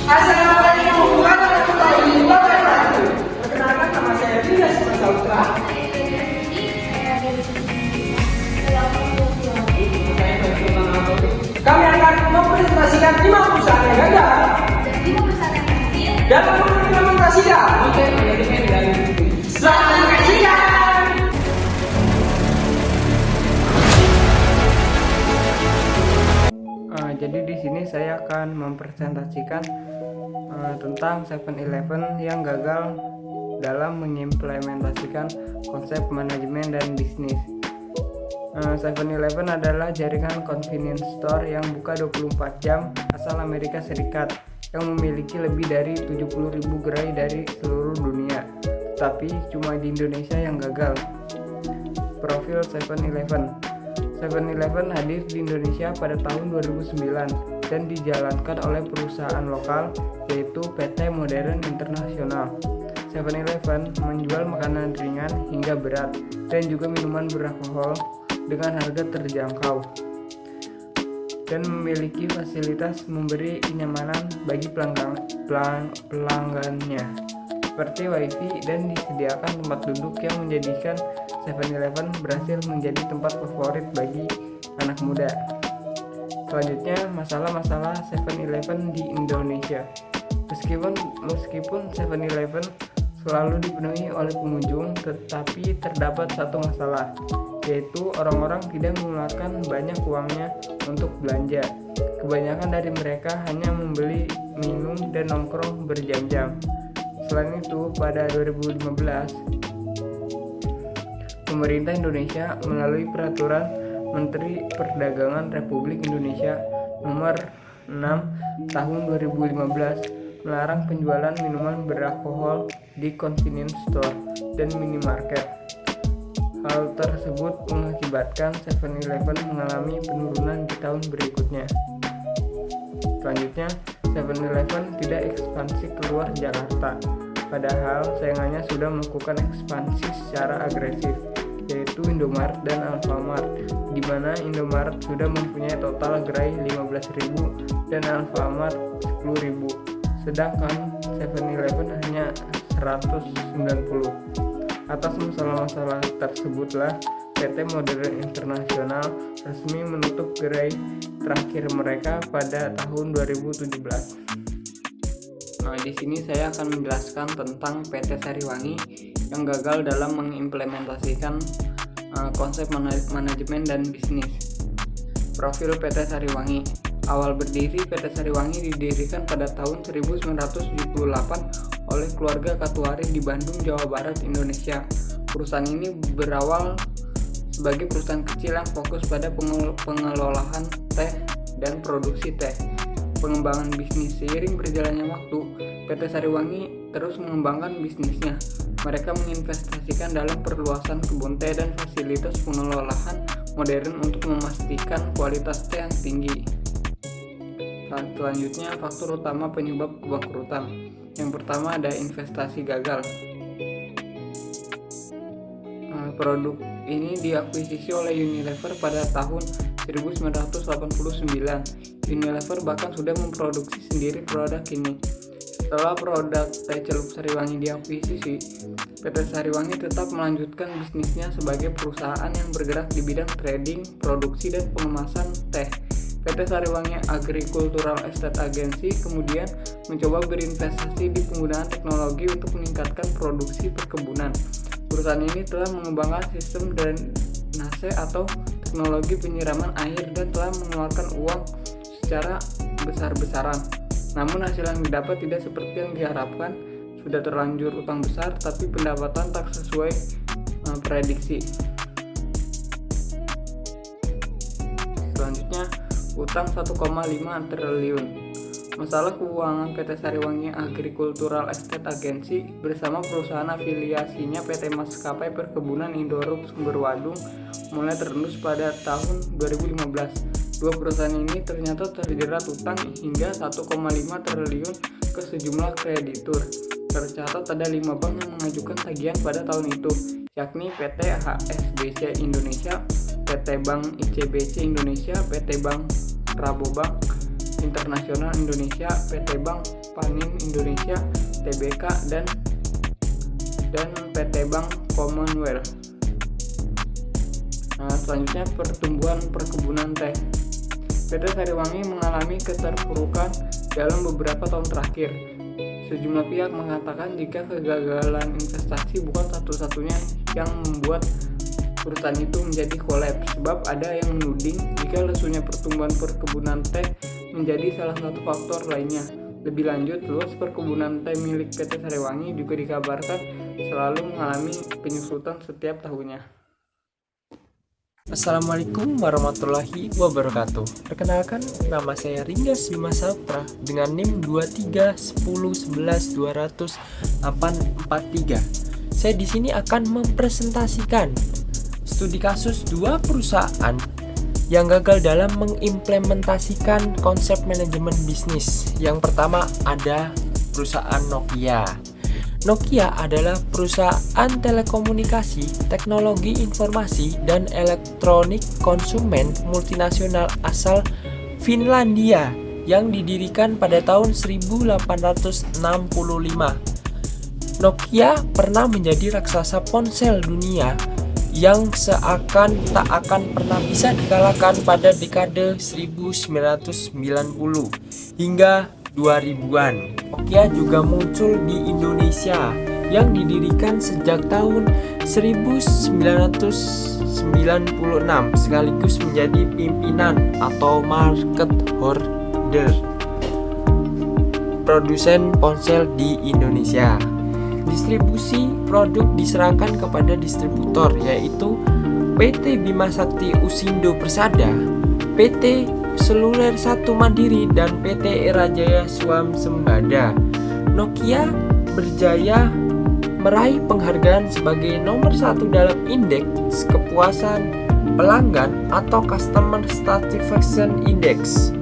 Assalamualaikum warahmatullahi wabarakatuh. Perkenalkan, nama saya Dias Masaudra. Kami akan mempresentasikan 5 perusahaan yang gagal dalam mengimplementasikan konsep manajemen dan bisnis. Selamat menyaksikan. Jadi di sini saya akan mempresentasikan tentang 7-Eleven yang gagal dalam mengimplementasikan konsep manajemen dan bisnis. 7-Eleven adalah jaringan convenience store yang buka 24 jam asal Amerika Serikat yang memiliki lebih dari 70.000 gerai dari seluruh dunia. Tetapi cuma di Indonesia yang gagal. Profil 7-Eleven. 7-Eleven hadir di Indonesia pada tahun 2009 dan dijalankan oleh perusahaan lokal yaitu PT Modern Internasional. 7-Eleven menjual makanan ringan hingga berat dan juga minuman beralkohol dengan harga terjangkau dan memiliki fasilitas memberi kenyamanan bagi pelanggannya seperti wifi dan disediakan tempat duduk yang menjadikan 7-Eleven berhasil menjadi tempat favorit bagi anak muda. Selanjutnya, masalah-masalah 7-Eleven di Indonesia. Meskipun 7-Eleven selalu dipenuhi oleh pengunjung, tetapi terdapat satu masalah, yaitu orang-orang tidak mengeluarkan banyak uangnya untuk belanja. Kebanyakan dari mereka hanya membeli minum dan nongkrong berjam-jam. Selain itu, pada 2015, pemerintah Indonesia melalui Peraturan Menteri Perdagangan Republik Indonesia Nomor 6 Tahun 2015 melarang penjualan minuman beralkohol di convenience store dan minimarket. Hal tersebut mengakibatkan 7-Eleven mengalami penurunan di tahun berikutnya. Selanjutnya, 7-Eleven tidak ekspansi keluar Jakarta, padahal saingannya sudah melakukan ekspansi secara agresif, yaitu Indomaret dan Alfamart, di mana Indomaret sudah mempunyai total gerai 15.000 dan Alfamart 10.000, sedangkan 7-Eleven hanya 190. Atas masalah-masalah tersebutlah PT Modern Internasional resmi menutup gerai terakhir mereka pada tahun 2017. Di sini saya akan menjelaskan tentang PT Sariwangi yang gagal dalam mengimplementasikan konsep manajemen dan bisnis. Profil PT Sariwangi. Awal berdiri, PT Sariwangi didirikan pada tahun 1978 oleh keluarga Katuari di Bandung, Jawa Barat, Indonesia. Perusahaan ini berawal sebagai perusahaan kecil yang fokus pada pengelolaan teh dan produksi teh. Pengembangan bisnis. Seiring berjalannya waktu, PT Sariwangi terus mengembangkan bisnisnya. Mereka menginvestasikan dalam perluasan kebun teh dan fasilitas pengelolaan modern untuk memastikan kualitas teh yang tinggi. Selanjutnya, faktor utama penyebab kebangkrutan. Yang pertama ada investasi gagal. Produk ini diakuisisi oleh Unilever pada tahun 1989. Unilever bahkan sudah memproduksi sendiri produk ini. Setelah produk teh celup Sariwangi diakuisisi, PT Sariwangi tetap melanjutkan bisnisnya sebagai perusahaan yang bergerak di bidang trading, produksi, dan pengemasan teh. PT Sariwangi Agricultural Estate Agency kemudian mencoba berinvestasi di penggunaan teknologi untuk meningkatkan produksi perkebunan. Perusahaan ini telah mengembangkan sistem drainase atau teknologi penyiraman air dan telah mengeluarkan uang secara besar-besaran. Namun hasil yang didapat tidak seperti yang diharapkan. Sudah terlanjur utang besar, tapi pendapatan tak sesuai prediksi. Selanjutnya, utang 1,5 triliun. Masalah keuangan PT Sariwangi Agricultural Estate Agency bersama perusahaan afiliasinya PT Maskapai Perkebunan Indorub Sumberwadung mulai terendus pada tahun 2015. Dua perusahaan ini ternyata terjerat utang hingga 1,5 triliun ke sejumlah kreditur. Tercatat ada 5 bank yang mengajukan tagihan pada tahun itu, yakni PT HSBC Indonesia, PT Bank ICBC Indonesia, PT Bank Rabobank Internasional Indonesia, PT Bank Panin Indonesia, TBK, dan PT Bank Commonwealth. Selanjutnya, pertumbuhan perkebunan teh. PT Sariwangi mengalami keterpurukan dalam beberapa tahun terakhir. Sejumlah pihak mengatakan jika kegagalan investasi bukan satu-satunya yang membuat perusahaan itu menjadi kolaps, sebab ada yang menuding jika lesunya pertumbuhan perkebunan teh menjadi salah satu faktor lainnya. Lebih lanjut, luas perkebunan teh milik PT Sariwangi juga dikabarkan selalu mengalami penyusutan setiap tahunnya. Assalamualaikum warahmatullahi wabarakatuh. Perkenalkan, nama saya Ringgas Bima Saputra dengan NIM 2311120843. Saya di sini akan mempresentasikan studi kasus dua perusahaan yang gagal dalam mengimplementasikan konsep manajemen bisnis. Yang pertama ada perusahaan Nokia. Nokia adalah perusahaan telekomunikasi, teknologi informasi, dan elektronik konsumen multinasional asal Finlandia yang didirikan pada tahun 1865. Nokia pernah menjadi raksasa ponsel dunia yang seakan tak akan pernah bisa dikalahkan pada dekade 1990 hingga 2000-an. Nokia juga muncul di Indonesia yang didirikan sejak tahun 1996 sekaligus menjadi pimpinan atau market holder produsen ponsel di Indonesia. Distribusi produk diserahkan kepada distributor yaitu PT Bima Sakti Usindo Persada, PT Seluler Satu Mandiri, dan PT Era Jaya Swamsembada. Nokia berjaya meraih penghargaan sebagai nomor 1 dalam indeks kepuasan pelanggan atau Customer Satisfaction Index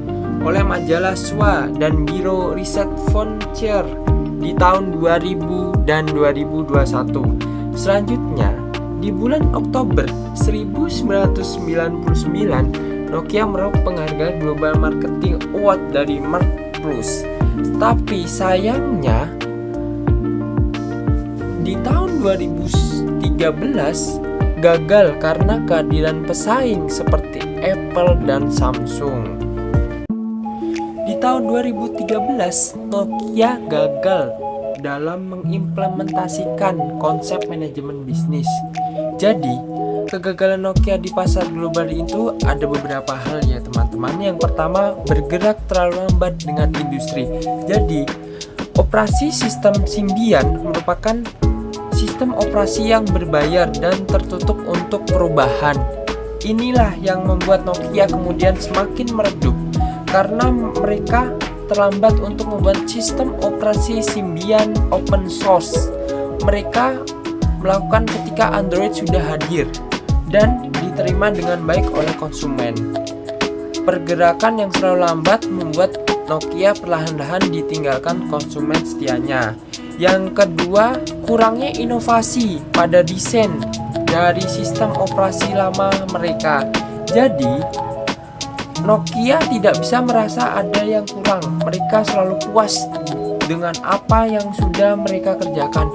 oleh majalah SWA dan Biro Riset Frontier di tahun 2000 dan 2021. Selanjutnya, di bulan Oktober 1999, Nokia meraup penghargaan Global Marketing Award dari Mark Plus. Tapi sayangnya di tahun 2013 gagal karena kehadiran pesaing seperti Apple dan Samsung. Di tahun 2013 Nokia gagal dalam mengimplementasikan konsep manajemen bisnis. Jadi kegagalan Nokia di pasar global itu ada beberapa hal ya teman-teman. Yang pertama, bergerak terlalu lambat dengan industri. Jadi, operasi sistem Symbian merupakan sistem operasi yang berbayar dan tertutup untuk perubahan. Inilah yang membuat Nokia kemudian semakin meredup karena mereka terlambat untuk membuat sistem operasi Symbian open source. Mereka melakukan ketika Android sudah hadir dan diterima dengan baik oleh konsumen. Pergerakan yang selalu lambat membuat Nokia perlahan-lahan ditinggalkan konsumen setianya. Yang kedua, kurangnya inovasi pada desain dari sistem operasi lama mereka. Jadi, Nokia tidak bisa merasa ada yang kurang. Mereka selalu puas dengan apa yang sudah mereka kerjakan.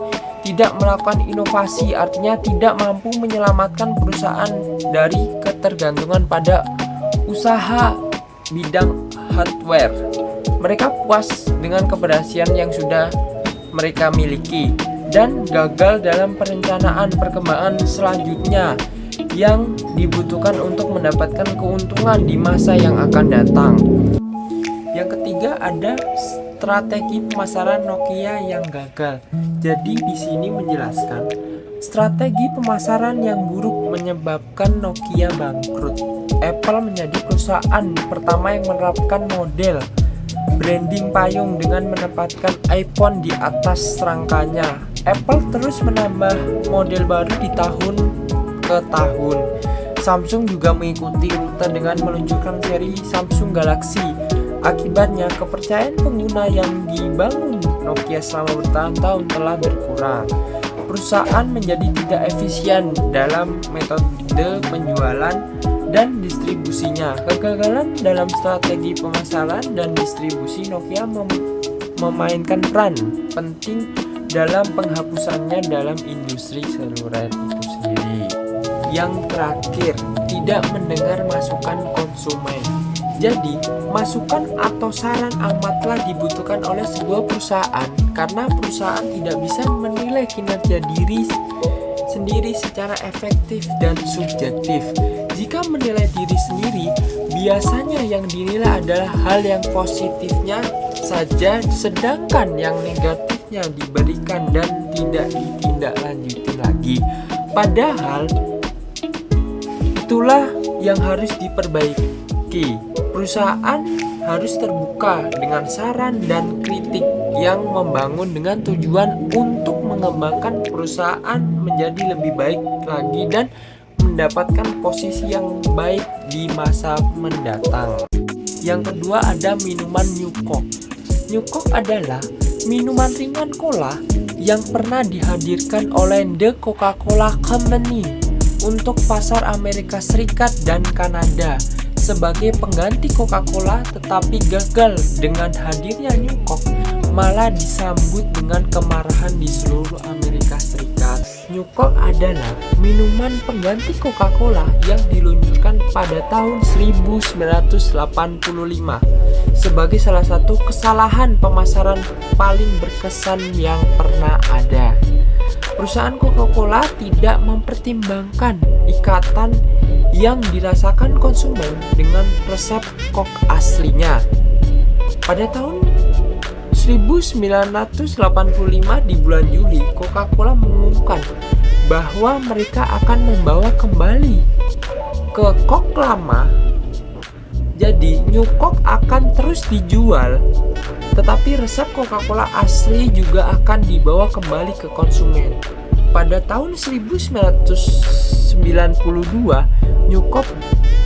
Tidak melakukan inovasi artinya tidak mampu menyelamatkan perusahaan dari ketergantungan pada usaha bidang hardware. Mereka puas dengan keberhasilan yang sudah mereka miliki dan gagal dalam perencanaan perkembangan selanjutnya yang dibutuhkan untuk mendapatkan keuntungan di masa yang akan datang. Yang ketiga ada strategi pemasaran Nokia yang gagal. Jadi di sini menjelaskan strategi pemasaran yang buruk menyebabkan Nokia bangkrut. Apple menjadi perusahaan pertama yang menerapkan model branding payung dengan menempatkan iPhone di atas rangkanya. Apple terus menambah model baru di tahun ke tahun. Samsung juga mengikuti rute dengan meluncurkan seri Samsung Galaxy. Akibatnya, kepercayaan pengguna yang dibangun Nokia selama bertahun-tahun telah berkurang. Perusahaan menjadi tidak efisien dalam metode penjualan dan distribusinya. Kegagalan dalam strategi pemasaran dan distribusi Nokia memainkan peran penting dalam penghapusannya dalam industri seluler itu sendiri. Yang terakhir, tidak mendengar masukan konsumen. Jadi, masukan atau saran amatlah dibutuhkan oleh sebuah perusahaan karena perusahaan tidak bisa menilai kinerja diri sendiri secara efektif dan subjektif. Jika menilai diri sendiri, biasanya yang dinilai adalah hal yang positifnya saja, sedangkan yang negatifnya diberikan dan tidak ditindaklanjuti lagi. Padahal itulah yang harus diperbaiki. Perusahaan harus terbuka dengan saran dan kritik yang membangun dengan tujuan untuk mengembangkan perusahaan menjadi lebih baik lagi dan mendapatkan posisi yang baik di masa mendatang. Yang kedua ada minuman New Coke. New Coke adalah minuman ringan cola yang pernah dihadirkan oleh The Coca-Cola Company untuk pasar Amerika Serikat dan Kanada sebagai pengganti Coca-Cola, tetapi gagal. Dengan hadirnya New Coke malah disambut dengan kemarahan di seluruh Amerika Serikat. New Coke adalah minuman pengganti Coca-Cola yang diluncurkan pada tahun 1985 sebagai salah satu kesalahan pemasaran paling berkesan yang pernah ada. Perusahaan Coca-Cola tidak mempertimbangkan ikatan yang dirasakan konsumen dengan resep Coke aslinya. Pada tahun 1985 di bulan Juli, Coca-Cola mengumumkan bahwa mereka akan membawa kembali ke Coke lama. Jadi New Coke akan terus dijual, tetapi resep Coca-Cola asli juga akan dibawa kembali ke konsumen. Pada tahun 1992, New Coke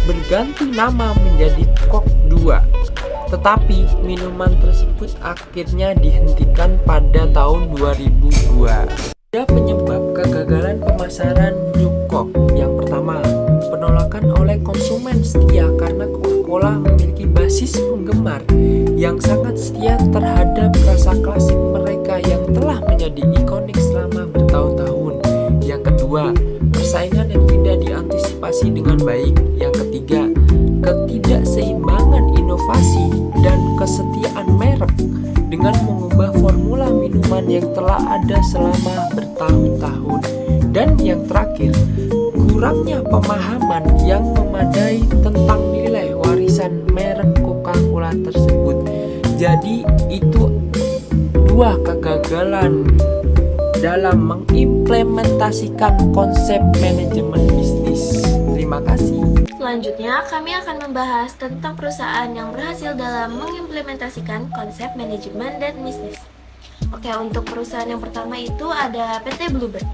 berganti nama menjadi Coke 2. Tetapi minuman tersebut akhirnya dihentikan pada tahun 2002. Ada penyebab kegagalan pemasaran New Coke. Yang pertama, penolakan oleh konsumen setia karena Coca-Cola memiliki basis penggemar yang sangat setia terhadap rasa klasik mereka yang telah menjadi ikonik selama bertahun-tahun. Yang kedua, persaingan yang tidak diantisipasi dengan baik. Yang ketiga, ketidakseimbangan inovasi dan kesetiaan merek dengan mengubah formula minuman yang telah ada selama bertahun-tahun. Dan yang terakhir, kurangnya pemahaman yang memadai tentang nilai warisan merek Coca-Cola tersebut. Jadi itu dua kegagalan dalam mengimplementasikan konsep manajemen bisnis. Terima kasih. Selanjutnya, kami akan membahas tentang perusahaan yang berhasil dalam mengimplementasikan konsep manajemen dan bisnis. Oke, untuk perusahaan yang pertama itu ada PT Bluebird.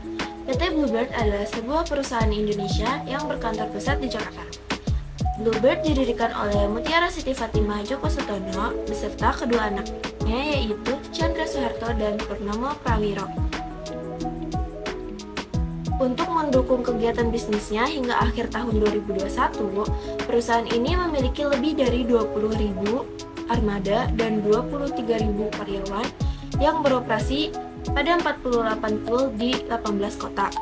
PT Bluebird adalah sebuah perusahaan Indonesia yang berkantor pusat di Jakarta. Bluebird didirikan oleh Mutiara Siti Fatimah Djoko Sutono beserta kedua anaknya yaitu Chandra Soeharto dan Purnomo Prawiro. Untuk mendukung kegiatan bisnisnya hingga akhir tahun 2021, perusahaan ini memiliki lebih dari 20.000 armada dan 23.000 karyawan yang beroperasi pada 48 pool di 18 kota.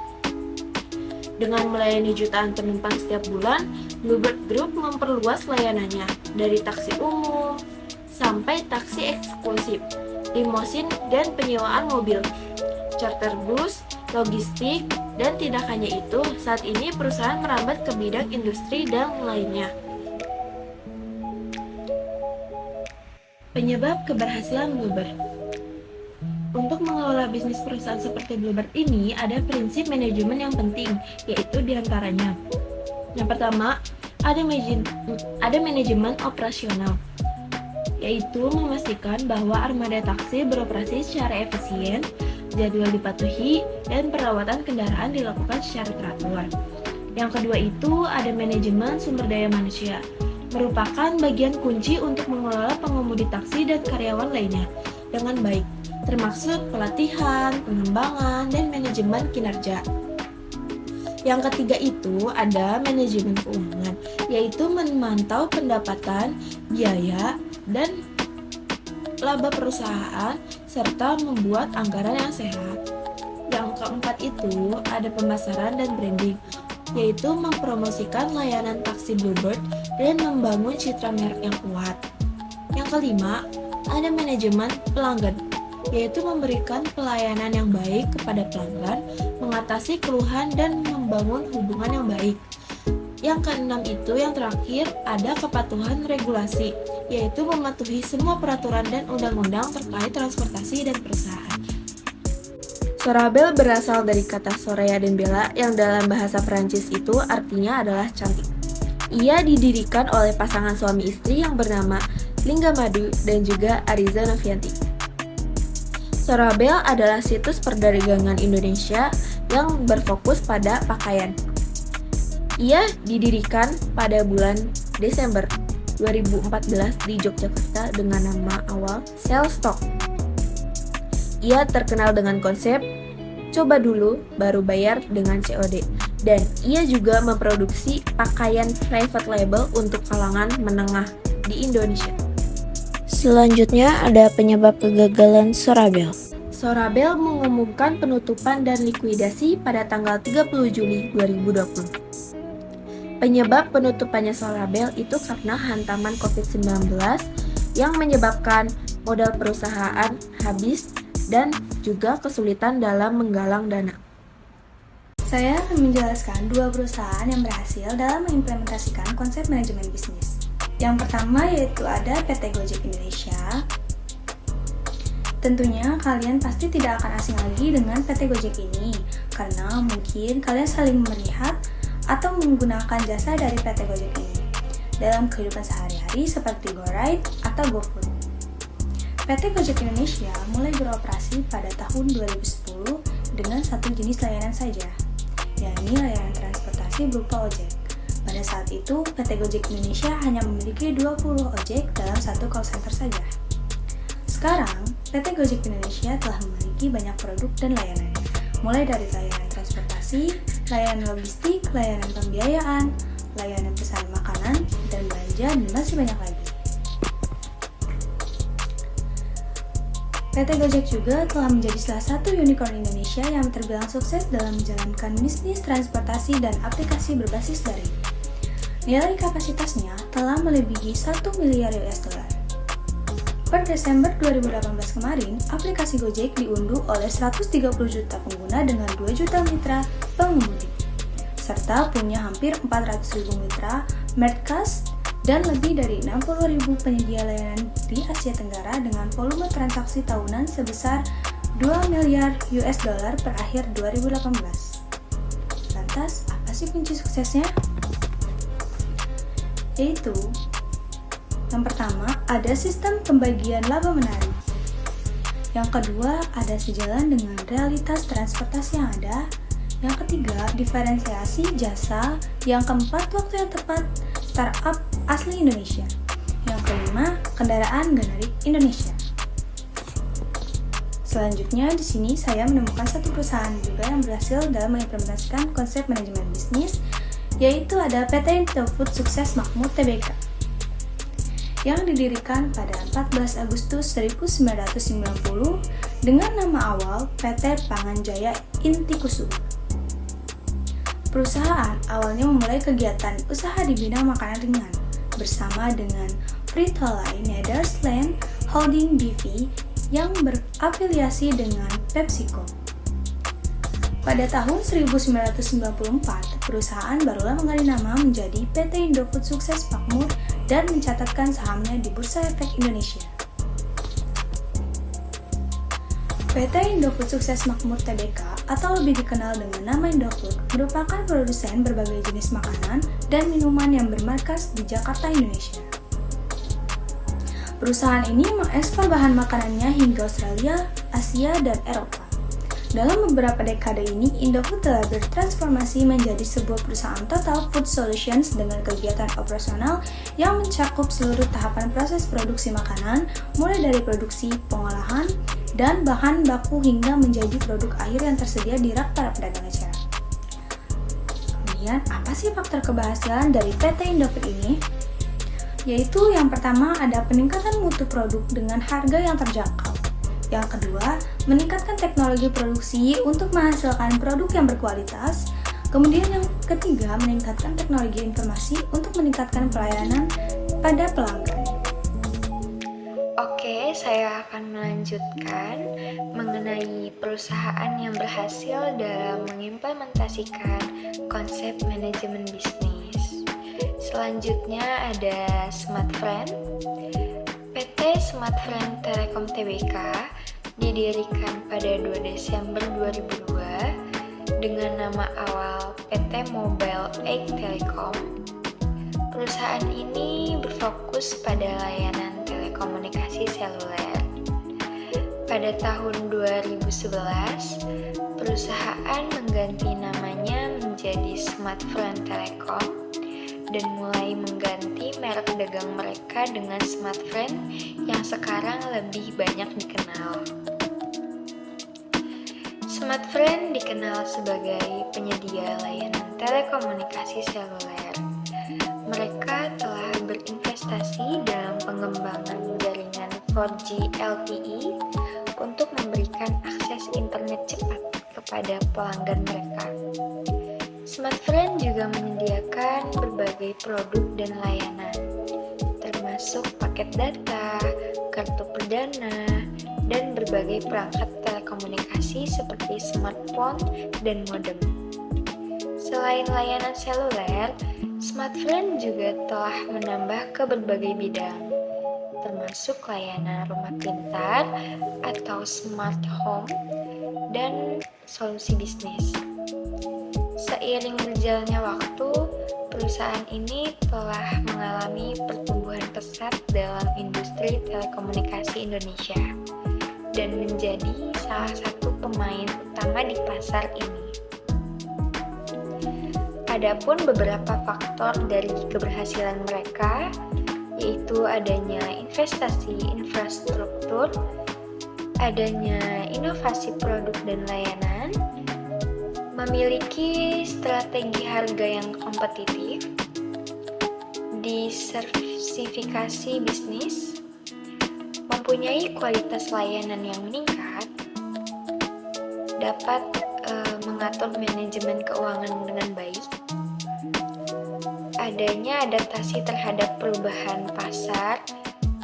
Dengan melayani jutaan penumpang setiap bulan, Bluebird Group memperluas layanannya dari taksi umum sampai taksi eksklusif, limosin dan penyewaan mobil, charter bus, logistik, dan tidak hanya itu, saat ini perusahaan merambat ke bidang industri dan lainnya. Penyebab keberhasilan Bluebird. Untuk mengelola bisnis perusahaan seperti Bluebird ini, ada prinsip manajemen yang penting, yaitu diantaranya. Yang pertama, ada manajemen operasional, yaitu memastikan bahwa armada taksi beroperasi secara efisien, jadwal dipatuhi, dan perawatan kendaraan dilakukan secara teratur. Yang kedua itu ada manajemen sumber daya manusia, merupakan bagian kunci untuk mengelola pengemudi taksi dan karyawan lainnya dengan baik, termasuk pelatihan, pengembangan, dan manajemen kinerja. Yang ketiga itu ada manajemen keuangan, yaitu memantau pendapatan, biaya, dan laba perusahaan, serta membuat anggaran yang sehat. Yang keempat itu ada pemasaran dan branding, yaitu mempromosikan layanan taksi Bluebird dan membangun citra merek yang kuat. Yang kelima, ada manajemen pelanggan, yaitu memberikan pelayanan yang baik kepada pelanggan, mengatasi keluhan, dan membangun hubungan yang baik. Yang keenam itu, yang terakhir, ada kepatuhan regulasi, yaitu mematuhi semua peraturan dan undang-undang terkait transportasi dan perusahaan. Sorabel berasal dari kata Soraya dan Bella yang dalam bahasa Perancis itu artinya adalah cantik. Ia didirikan oleh pasangan suami istri yang bernama Lingga Madu dan juga Ariza Novianti. Sorabel adalah situs perdagangan Indonesia yang berfokus pada pakaian. Ia didirikan pada bulan Desember 2014 di Yogyakarta dengan nama awal Selstock. Ia terkenal dengan konsep coba dulu baru bayar dengan COD, dan ia juga memproduksi pakaian private label untuk kalangan menengah di Indonesia. Selanjutnya ada penyebab kegagalan Sorabel. Sorabel mengumumkan penutupan dan likuidasi pada tanggal 30 Juli 2020. Penyebab penutupannya Sorabel itu karena hantaman COVID-19 yang menyebabkan modal perusahaan habis dan juga kesulitan dalam menggalang dana. Saya akan menjelaskan dua perusahaan yang berhasil dalam mengimplementasikan konsep manajemen bisnis. Yang pertama yaitu ada PT Gojek Indonesia. Tentunya kalian pasti tidak akan asing lagi dengan PT Gojek ini, karena mungkin kalian saling melihat atau menggunakan jasa dari PT Gojek ini dalam kehidupan sehari-hari seperti GoRide atau GoFood. PT Gojek Indonesia mulai beroperasi pada tahun 2010 dengan satu jenis layanan saja, yakni layanan transportasi berupa ojek. Pada saat itu, PT Gojek Indonesia hanya memiliki 20 ojek dalam satu call center saja. Sekarang, PT Gojek Indonesia telah memiliki banyak produk dan layanan, mulai dari layanan transportasi, layanan logistik, layanan pembiayaan, layanan pesan makanan, dan belanja, dan masih banyak lagi. PT Gojek juga telah menjadi salah satu unicorn Indonesia yang terbilang sukses dalam menjalankan bisnis transportasi dan aplikasi berbasis daring. Nilai kapasitasnya telah melebihi 1 miliar US dollar. Per Desember 2018 kemarin, aplikasi Gojek diunduh oleh 130 juta pengguna dengan 2 juta mitra pengemudi, serta punya hampir 400.000 mitra Mertcast dan lebih dari 60.000 penyedia layanan di Asia Tenggara dengan volume transaksi tahunan sebesar 2 miliar US dollar per akhir 2018. Lantas, apa sih kunci suksesnya? Yaitu, yang pertama, ada sistem pembagian laba menarik. Yang kedua, ada sejalan dengan realitas transportasi yang ada. Yang ketiga, diferensiasi jasa. Yang keempat, waktu yang tepat, startup asli Indonesia. Yang kelima, kendaraan generik Indonesia. Selanjutnya, di sini saya menemukan satu perusahaan juga yang berhasil dalam mengimplementasikan konsep manajemen bisnis, yaitu ada PT Indofood Sukses Makmur Tbk, yang didirikan pada 14 Agustus 1990 dengan nama awal PT Pangan Jaya Inti Kusuma. Perusahaan awalnya memulai kegiatan usaha di bidang makanan ringan bersama dengan Frito-Lay Nederland Holding BV yang berafiliasi dengan PepsiCo. Pada tahun 1994, perusahaan barulah mengganti nama menjadi PT Indofood Sukses Makmur dan mencatatkan sahamnya di Bursa Efek Indonesia. PT Indofood Sukses Makmur Tbk atau lebih dikenal dengan nama Indofood merupakan produsen berbagai jenis makanan dan minuman yang bermarkas di Jakarta, Indonesia. Perusahaan ini mengekspor bahan makanannya hingga Australia, Asia, dan Eropa. Dalam beberapa dekade ini, Indofood telah bertransformasi menjadi sebuah perusahaan total food solutions dengan kegiatan operasional yang mencakup seluruh tahapan proses produksi makanan, mulai dari produksi, pengolahan, dan bahan baku hingga menjadi produk akhir yang tersedia di rak para pedagang eceran. Kemudian, apa sih faktor keberhasilan dari PT Indofood ini? Yaitu yang pertama ada peningkatan mutu produk dengan harga yang terjangkau. Yang kedua, meningkatkan teknologi produksi untuk menghasilkan produk yang berkualitas. Kemudian yang ketiga, meningkatkan teknologi informasi untuk meningkatkan pelayanan pada pelanggan. Oke, saya akan melanjutkan mengenai perusahaan yang berhasil dalam mengimplementasikan konsep manajemen bisnis. Selanjutnya ada Smartfren. PT Smartfren Telekom Tbk didirikan pada 2 Desember 2002 dengan nama awal PT Mobile Age Telecom. Perusahaan ini berfokus pada layanan telekomunikasi seluler. Pada tahun 2011, perusahaan mengganti namanya menjadi Smartfren Telekom dan mulai mengganti merek dagang mereka dengan Smartfren yang sekarang lebih banyak dikenal. Smartfren dikenal sebagai penyedia layanan telekomunikasi seluler. Mereka telah berinvestasi dalam pengembangan jaringan 4G LTE untuk memberikan akses internet cepat kepada pelanggan mereka. Smartfren juga menyediakan berbagai produk dan layanan, termasuk paket data, kartu perdana, dan berbagai perangkat telekomunikasi seperti smartphone dan modem. Selain layanan seluler, Smartfren juga telah menambah ke berbagai bidang, termasuk layanan rumah pintar atau smart home dan solusi bisnis. Seiring berjalannya waktu, perusahaan ini telah mengalami pertumbuhan pesat dalam industri telekomunikasi Indonesia dan menjadi salah satu pemain utama di pasar ini. Adapun beberapa faktor dari keberhasilan mereka, yaitu adanya investasi infrastruktur, adanya inovasi produk dan layanan, memiliki strategi harga yang kompetitif, diversifikasi bisnis, mempunyai kualitas layanan yang meningkat, dapat mengatur manajemen keuangan dengan baik, adanya adaptasi terhadap perubahan pasar,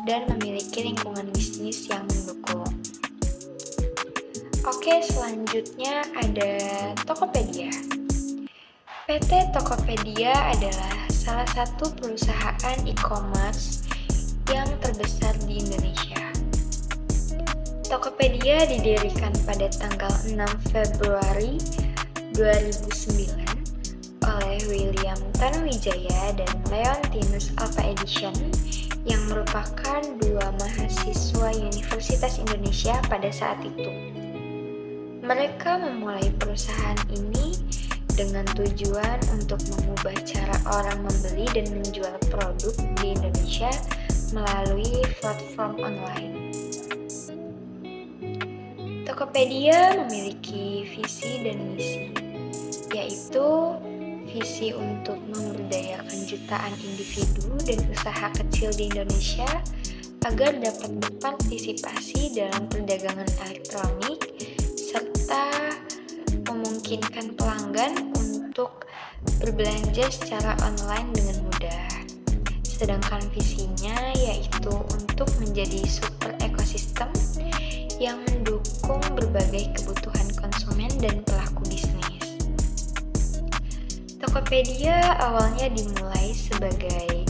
dan memiliki lingkungan bisnis yang mendukung. Oke, selanjutnya ada Tokopedia. PT Tokopedia adalah salah satu perusahaan e-commerce yang terbesar di Indonesia. Tokopedia didirikan pada tanggal 6 Februari 2009 oleh William Tanuwijaya dan Leontinus Alpha Edison yang merupakan dua mahasiswa Universitas Indonesia pada saat itu. Mereka memulai perusahaan ini dengan tujuan untuk mengubah cara orang membeli dan menjual produk di Indonesia melalui platform online. Tokopedia memiliki visi dan misi, yaitu visi untuk memberdayakan jutaan individu dan usaha kecil di Indonesia agar dapat berpartisipasi dalam perdagangan elektronik serta memungkinkan pelanggan untuk untuk berbelanja secara online dengan mudah. Sedangkan visinya yaitu untuk menjadi super ekosistem yang mendukung berbagai kebutuhan konsumen dan pelaku bisnis. Tokopedia awalnya dimulai sebagai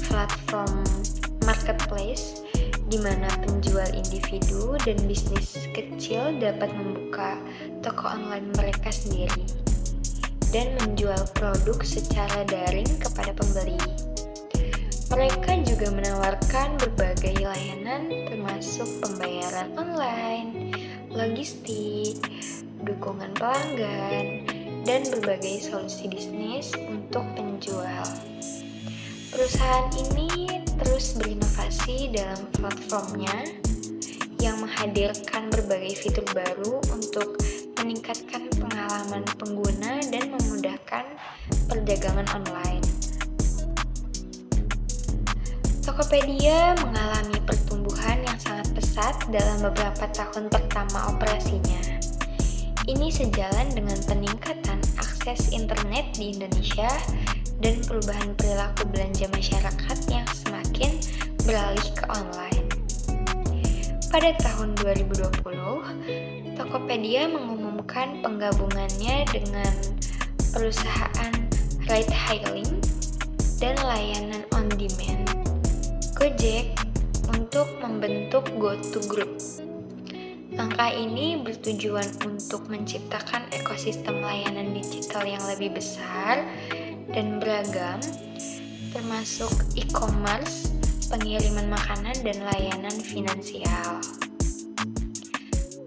platform marketplace di mana penjual individu dan bisnis kecil dapat membuka toko online mereka sendiri dan menjual produk secara daring kepada pembeli. Mereka juga menawarkan berbagai layanan termasuk pembayaran online, logistik, dukungan pelanggan, dan berbagai solusi bisnis untuk penjual. Perusahaan ini terus berinovasi dalam platformnya yang menghadirkan berbagai fitur baru untuk meningkatkan pengalaman pengguna dan memudahkan perdagangan online. Tokopedia mengalami pertumbuhan yang sangat pesat dalam beberapa tahun pertama operasinya. Ini sejalan dengan peningkatan akses internet di Indonesia dan perubahan perilaku belanja masyarakat yang semakin beralih ke online. Pada tahun 2020, Tokopedia mengumumkan penggabungannya dengan perusahaan ride-hailing dan layanan on-demand Gojek untuk membentuk GoTo Group. Langkah ini bertujuan untuk menciptakan ekosistem layanan digital yang lebih besar dan beragam, termasuk e-commerce, pengiriman makanan, dan layanan finansial.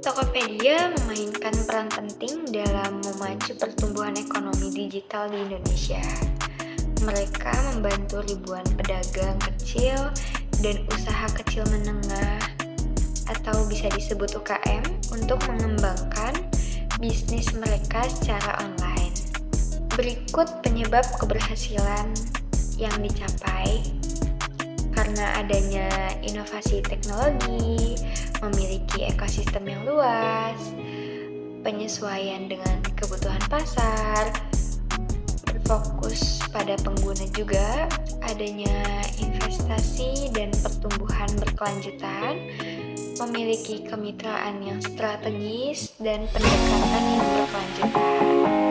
Tokopedia memainkan peran penting dalam memacu pertumbuhan ekonomi digital di Indonesia. Mereka membantu ribuan pedagang kecil dan usaha kecil menengah atau bisa disebut UKM untuk mengembangkan bisnis mereka secara online. Berikut penyebab keberhasilan yang dicapai karena adanya inovasi teknologi, memiliki ekosistem yang luas, penyesuaian dengan kebutuhan pasar, berfokus pada pengguna juga, adanya investasi dan pertumbuhan berkelanjutan, memiliki kemitraan yang strategis dan pendekatan yang berkelanjutan.